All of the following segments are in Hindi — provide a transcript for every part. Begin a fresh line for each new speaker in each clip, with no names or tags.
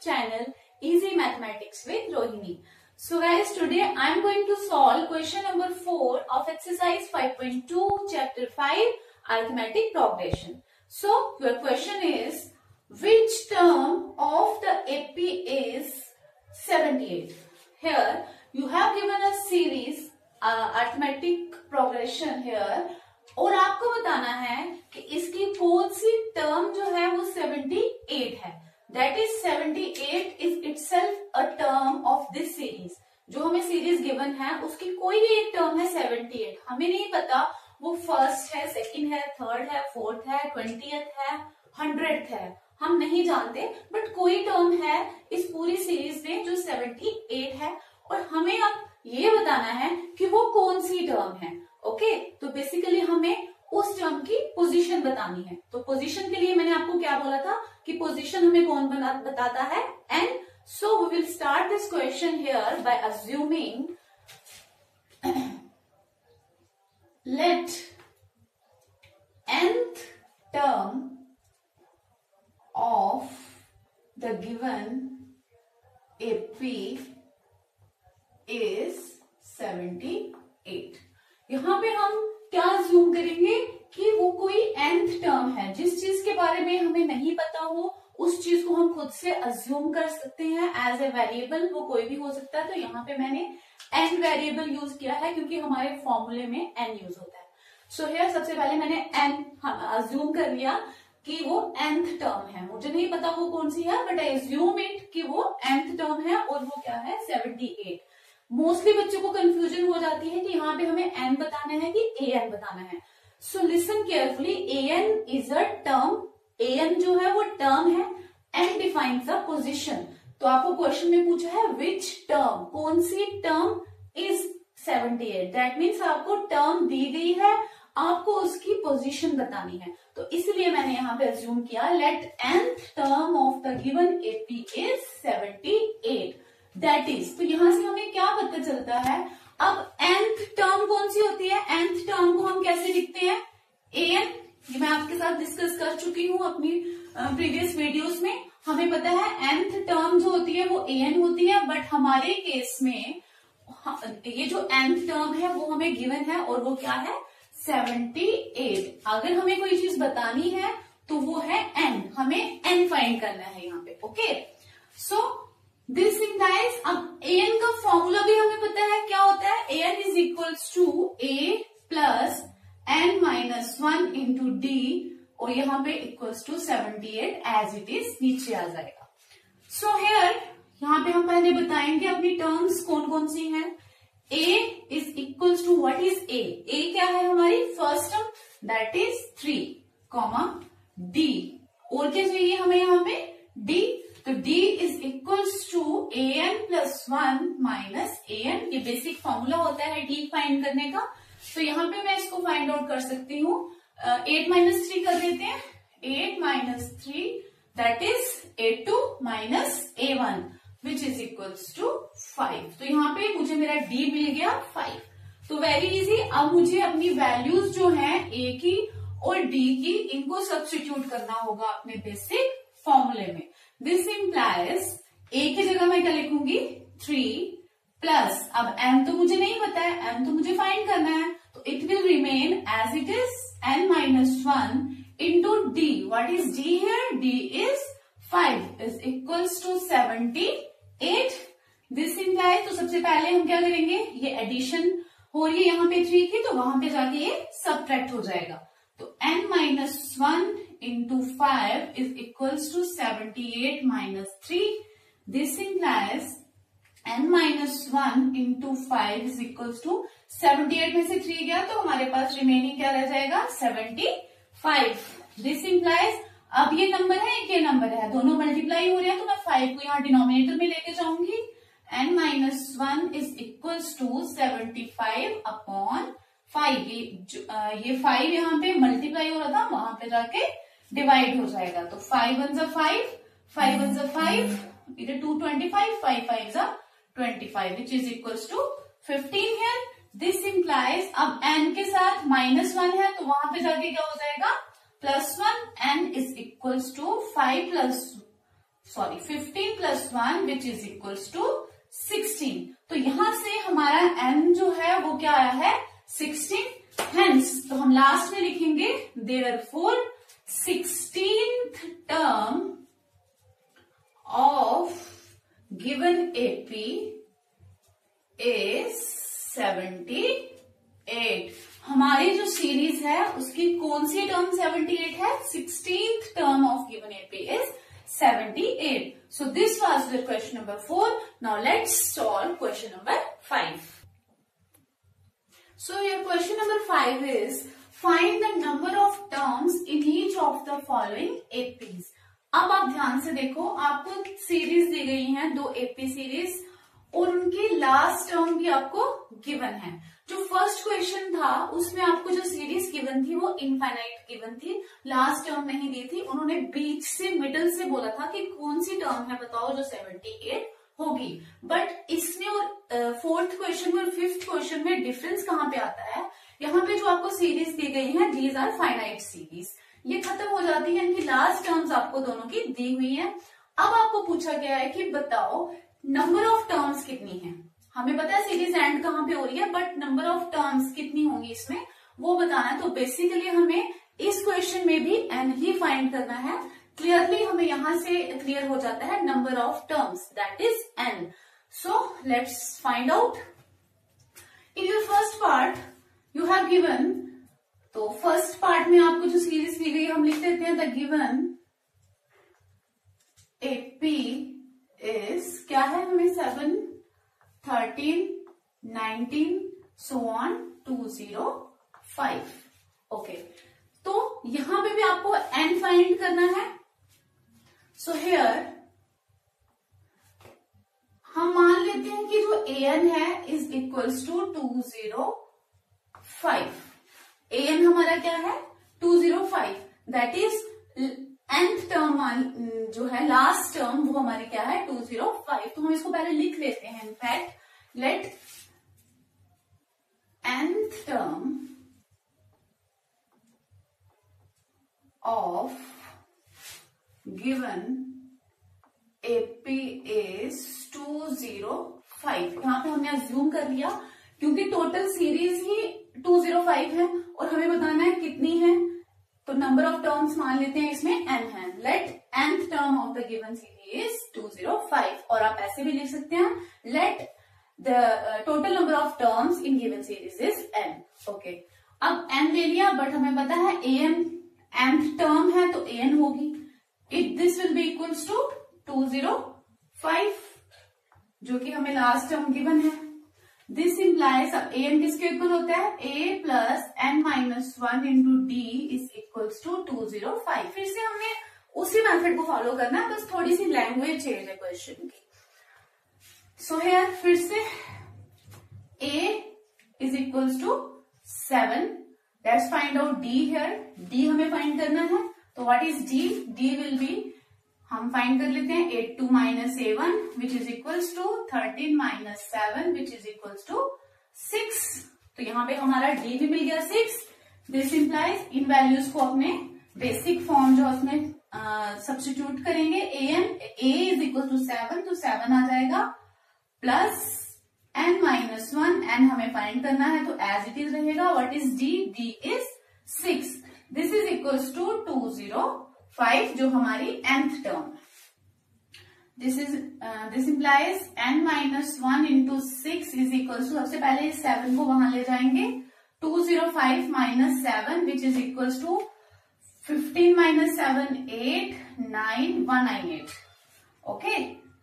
channel Easy Mathematics with Rohini. So guys, today I am going to solve question number 4 of exercise 5.2 chapter 5 arithmetic progression. So your question is, which term of the AP is 78? Here you have given a series arithmetic progression here और आपको बताना है कि इसकी कौन सी टर्म जो है वो 78 है. That is 78 is itself a term of this series. जो हमें सीरीज गिवन है उसकी कोई भी एक टर्म है 78. हमें नहीं पता वो फर्स्ट है, सेकंड है, थर्ड है, फोर्थ है, 20th है, 100th है, हम नहीं जानते, बट कोई टर्म है इस पूरी सीरीज में जो 78 है और हमें अब ये बताना है कि वो कौन सी टर्म है. ओके, तो बेसिकली हमें उस टर्म की पोजीशन बतानी है. तो पोजीशन के लिए मैंने आपको क्या बोला था कि पोजीशन हमें कौन बताता है, n. So we will start this question here by assuming let nth term of the given AP is 78. यहाँ पे हम क्या अज्यूम करेंगे कि वो कोई nth टर्म है. जिस चीज के बारे में हमें नहीं पता हो उस चीज को हम खुद से अज्यूम कर सकते हैं एज ए वेरिएबल. वो कोई भी हो सकता है. तो यहाँ पे मैंने n वेरिएबल यूज किया है क्योंकि हमारे फॉर्मूले में n यूज होता है. सो हियर सबसे पहले मैंने n अज्यूम कर लिया कि वो nth टर्म है. मुझे नहीं पता वो कौन सी है, बट आई अज्यूम इट कि वो nth टर्म है और वो क्या है 78. मोस्टली बच्चों को कंफ्यूजन हो जाती है कि यहाँ पे हमें n बताना है कि an बताना है. So listen carefully, an is a term. an जो है वो टर्म है and डिफाइंस अ पोजीशन. तो आपको क्वेश्चन में पूछा है विच टर्म, कौन सी टर्म इज 78. दैट मीन्स आपको टर्म दी गई है, आपको उसकी पोजीशन बतानी है. तो इसलिए मैंने यहाँ पे अज्यूम किया let nth term of the given AP is 78. That is, तो यहां से हमें क्या पता चलता है. अब nth टर्म कौन सी होती है, nth टर्म को हम कैसे लिखते हैं, an. ये मैं आपके साथ डिस्कस कर चुकी हूँ अपनी प्रीवियस वीडियोस में. हमें पता है nth टर्म जो होती है वो an होती है, बट हमारे केस में ये जो nth टर्म है वो हमें गिवन है और वो क्या है 78. अगर हमें कोई चीज बतानी है तो वो है n. हमें n फाइंड करना है यहाँ पे. ओके, सो दिस इंप्लाइज, अब an का फॉर्मूला भी हमें पता है क्या होता है. an is equals to a plus n minus 1 into d और यहाँ पे equals to 78 as it is नीचे आ जाएगा. सो हियर यहाँ पे हम पहले बताएंगे अपनी टर्म्स कौन कौन सी हैं. a is equals to what is a. a क्या है हमारी first term, that is 3 comma d. और क्या चाहिए हमें यहाँ पे d. तो d is equals to an plus 1 minus an. ये बेसिक फॉर्मूला होता है d फाइंड करने का. तो यहाँ पे मैं इसको फाइंड आउट कर सकती हूँ. 8 माइनस 3 कर देते हैं. 8 minus 3 that is a2 minus a1 which is equals to 5. तो यहाँ पे मुझे मेरा d मिल गया 5. तो वेरी इजी. अब मुझे अपनी वैल्यूज जो हैं a की और d की, इनको सब्स्टिट्यूट करना होगा अपने बेसिक फॉर्मूले में. दिस इंप्लाइज a की जगह मैं क्या लिखूंगी 3 प्लस, अब n तो मुझे नहीं पता है, n तो मुझे फाइंड करना है, तो it will remain as it is n minus 1 into d. What is d here, d is 5 is equals to 78. This implies, तो सबसे पहले हम क्या करेंगे, ये एडिशन हो रही है यहाँ पे 3 की, तो वहां पे जाके ये सबट्रैक्ट हो जाएगा. तो n minus 1 into 5 is equals to 78 minus 3. This implies n minus 1 into 5 is equals to 78 में से 3 गया तो हमारे पास रिमेनिंग क्या रह जाएगा 75. दिस इंप्लाइज, अब ये नंबर है एक ये नंबर है, दोनों मल्टीप्लाई हो रहे हैं तो मैं 5 को यहाँ डिनोमिनेटर में लेके जाऊंगी. n minus 1 is equals to 75 upon 5. ये 5 यहाँ पे मल्टीप्लाई हो रहा था, वहां पे जाके डिवाइड हो जाएगा. तो 5 1 जा 5, 5 1 जा 5, इधर 225, 5 5 जा 25 विच इज इक्वल्स टू 15 है. दिस इंप्लाइज, अब n के साथ माइनस 1 है तो वहां पे जाके क्या हो जाएगा +1. n is equals to 5 plus sorry 15 plus 1 which is equals to 16। तो यहां से हमारा n जो है वो क्या आया है 16। हेंस तो हम लास्ट में लिखेंगे therefore 16th term of given AP is 78। हमारी जो सीरीज है उसकी कौन सी टर्म 78 है? 16th term of given AP is 78. So this was the question number 4. Now let's solve question number 5. So your question number 5 is find the number of terms in each of the following APs. अब आप ध्यान से देखो, आपको सीरीज दी गई है, 2 AP सीरीज और उनकी लास्ट टर्म भी आपको गिवन है। जो फर्स्ट क्वेश्चन था उसमें आपको जो सीरीज गिवन थी वो इनफाइनाइट गिवन थी, लास्ट टर्म नहीं दी थी। उन्होंने बीच से मिडल से बोला था कि कौन सी टर्म है बताओ जो 78 होगी। बट इसमें और फोर्थ क्वेश्चन में और फिफ्थ क्वेश्चन में डिफरेंस कहाँ पे आता है? यहाँ पे जो आपको सीरीज दी गई है दीज आर फाइनाइट सीरीज, ये खत्म हो जाती है, इनकी लास्ट टर्म्स आपको दोनों की दी हुई है। अब आपको पूछा गया है कि बताओ नंबर ऑफ टर्म्स कितनी है। हमें पता है सीरीज एंड कहाँ पे हो रही है, बट नंबर ऑफ टर्म्स कितनी होंगी इसमें वो बताना है। तो बेसिकली हमें इस क्वेश्चन में भी एन ही फाइंड करना है। क्लियरली हमें यहां से क्लियर हो जाता है number of terms that is an. So let's find out. In your first part you have given, तो फर्स्ट पार्ट में आपको जो सीरीज दी गई हम लिख देते हैं द गिवन AP इज क्या है, हमें 7, 13, 19 so on 205। ओके, तो यहां पे भी आपको n फाइंड करना है। सो हियर हम मान लेते हैं कि जो an है इज इक्वल्स टू 205। an हमारा क्या है 205, दैट इज nth टर्म जो है लास्ट टर्म वो हमारी क्या है 205। तो हम इसको पहले लिख लेते हैं। In fact let nth term of given AP is 205। यहां पे हमने अज्यूम कर लिया क्योंकि टोटल सीरीज ही 205 है और हमें बताना है कितनी है, तो नंबर ऑफ टर्म्स मान लेते हैं इसमें n है। Let nth term of the given series is 205, और आप ऐसे भी लिख सकते हैं let the total number of terms in given series is n। Okay, अब n ले लिया, बट हमें पता है an nth टर्म है तो an होगी। It this will be equals to 205 जो कि हमें लास्ट टर्म गिवन है। दिस इम्प्लाइज अब an किसके इक्वल होता है, a plus n minus 1 into d is equals to 205। फिर से हमने उसी मेथड को फॉलो करना है, बस थोड़ी सी लैंग्वेज चेंज है क्वेश्चन की। सो हियर फिर से a is equals to 7, let's find out d here. d हमें फाइंड करना है, तो what is d? d will be, हम फाइंड कर लेते हैं 8 minus A1 which is equals to 13 minus 7 which is equals to 6। तो यहाँ पे हमारा d भी मिल गया 6। दिस इंप्लाइज इन वैल्यूज को अपने बेसिक फॉर्म जो उसमें सब्स्टिट्यूट करेंगे। a इज इक्वल टू 7, तो 7 आ जाएगा प्लस n माइनस 1, n हमें फाइंड करना है तो एज इट इज रहेगा। What is d? d is 6। This is equals to 205 जो हमारी nth टर्म है। This implies n minus 1 into 6 is equal to, सबसे पहले इस 7 को वहां ले जाएंगे, 205 minus 7 which is equal to 15 minus 7 8 9 198। Okay,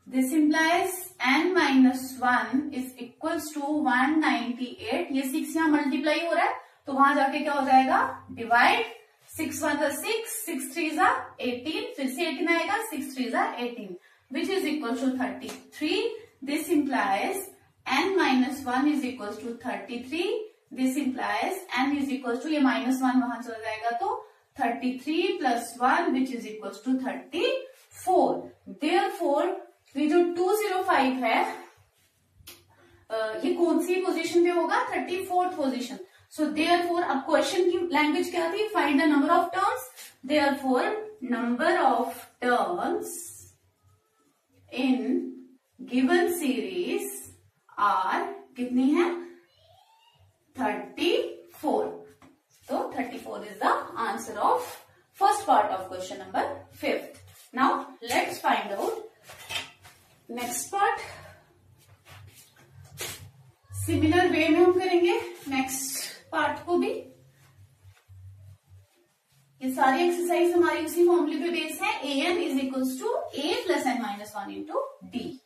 this implies n minus 1 is equal to 198। ये 6 यहाँ मल्टीप्लाई हो रहा है तो वहां जाके क्या हो जाएगा, डिवाइड। 6 1 6, 6 3 18, फिर से 18 आएगा, 6 3 18 which is equal to 33. This implies n minus 1 is equal to 33. This implies n is equal to, ये minus 1 वहां चला जाएगा तो 33 plus 1 which is equal to 34. Therefore ये जो 205 है ये कौन सी पोजीशन पे होगा, 34th पोजीशन। So therefore अब क्वेश्चन की लैंग्वेज क्या थी, find the number of terms. Therefore number of terms in given series are कितनी है 34. तो 34 is the answer of first part of question number 5. Now let's find out next part. Similar way में हम करेंगे नेक्स्ट पार्ट को भी. ये सारी एक्सरसाइज हमारी उसी फॉर्मूले पे बेस है. A N is equals to A plus N minus 1 into D.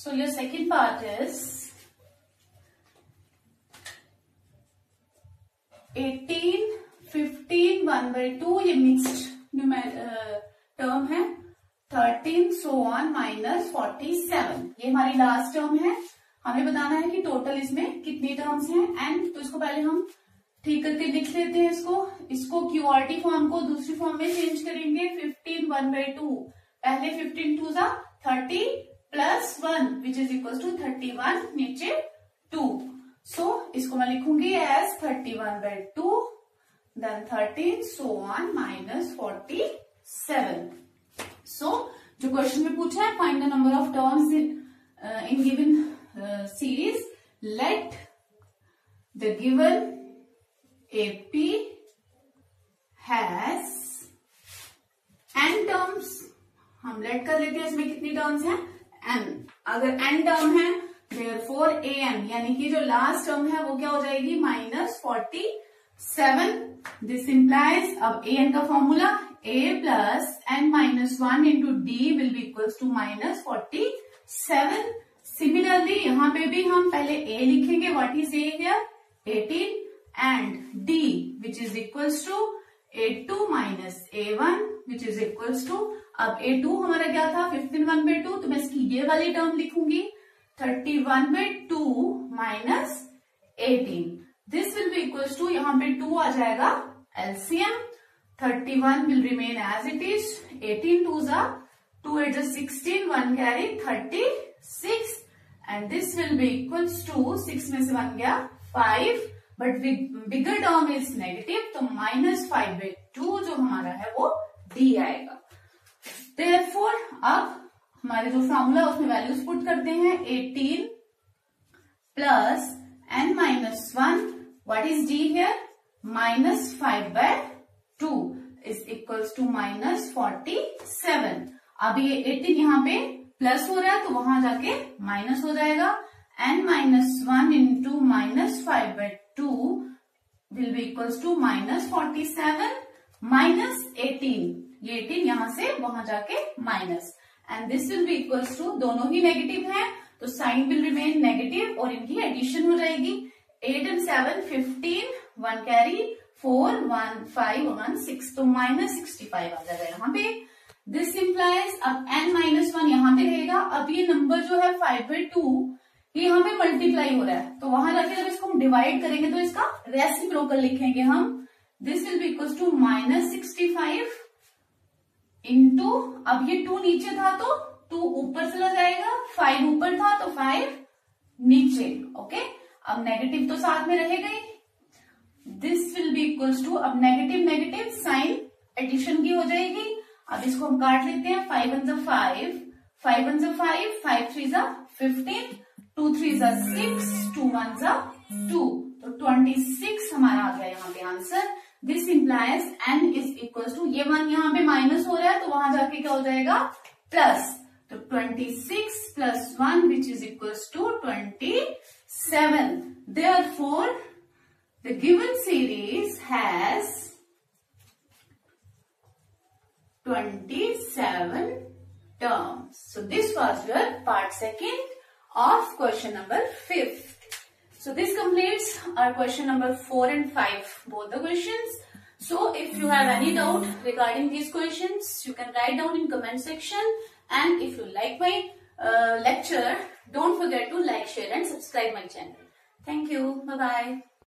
So your second part is 18, 15, 1/2 ये मिक्स्ड टर्म है. 13 so on माइनस 47 ये हमारी लास्ट टर्म है. हमें बताना है कि टोटल इसमें कितनी टर्म्स हैं. एंड तो इसको पहले हम ठीक करके लिख लेते हैं. इसको क्यूआरटी फॉर्म को दूसरी फॉर्म में चेंज करेंगे. 15 1/2 पहले 15 2 जा 30 plus 1 which is equal to 31 नीचे 2. सो इसको मैं लिखूंगी as 31/2 then 13 so on minus 47. So जो क्वेश्चन में पूछा है find the number of terms in given series. Let the given AP has n terms. हम लेट कर लेते हैं इसमें कितनी टर्म्स हैं n. अगर n टर्म है therefore an यानी कि जो लास्ट टर्म है वो क्या हो जाएगी माइनस 47. दिस इंप्लाइज अब an का formula a plus n minus 1 into d will be equals to minus 47. Similarly यहाँ पे भी हम पहले a लिखेंगे. What is a here 18 and d which is equals to a2 minus a1 which is equals to. अब a2 हमारा क्या था 15 1/2 तो मैं इसकी ये वाली टर्म लिखूंगी 31/2 minus 18. This will be equals to यहाँ पे 2 आ जाएगा LCM. 31 will remain as it is. 18 2 जा 2 8 16 1 carry 36 and this will be equals to 6 में से 1 गया 5 but bigger term is negative तो माइनस 5/2 जो हमारा है वो डी आएगा. Therefore, अब हमारे जो फॉर्मूला उसमें वैल्यूज पुट करते हैं. 18 plus n minus 1 what is d here minus 5/2 is equals to minus 47. अब ये 18 यहाँ पे प्लस हो रहा है तो वहां जाके माइनस हो जाएगा. n minus 1 into minus 5/2 will be equals to minus 47 minus 18. ये 18 यहां से वहां जाके minus and this will be equals to दोनों ही नेगेटिव हैं तो साइन विल रिमेन नेगेटिव और इनकी एडिशन हो जाएगी. 8 and 7 15 1 कैरी 4 1 5 1 6 तो माइनस 65 आ जाएगा यहाँ पे. दिस इंप्लाइज अब n माइनस 1 यहाँ पे रहेगा. अब ये नंबर जो है 5/2 ये यहाँ पे मल्टीप्लाई हो रहा है तो वहां जाके जब इसको हम डिवाइड करेंगे तो इसका रेसिप्रोकल लिखेंगे हम. This will be equals to minus 65 into अब ये 2 नीचे था तो 2 ऊपर चला जाएगा. 5 ऊपर था तो 5 नीचे. ओके अब नेगेटिव तो साथ में रहेगा ही. This will be equals to अब नेगेटिव नेगेटिव साइन एडिशन की हो जाएगी. अब इसको हम काट लेते हैं. 5 1 जा 5 5 1 जा 5 5 3 जा 15 2 3 जा 6 2 1 जा 2 तो 26 हमारा आ गया यहाँ पे answer. This implies n is equal to ये 1 यहाँ पे माइनस हो रहा है तो वहां जाके क्या हो जाएगा प्लस. तो 26 plus 1 which is equal to 27. Therefore, the given series has 27 terms. So this was your part 2 of question number 5. So this completes our question number 4 and 5, both the questions. So if you have any doubt regarding these questions, you can write down in comment section. And if you like my lecture, don't forget to like, share and subscribe my channel. Thank you. Bye-bye.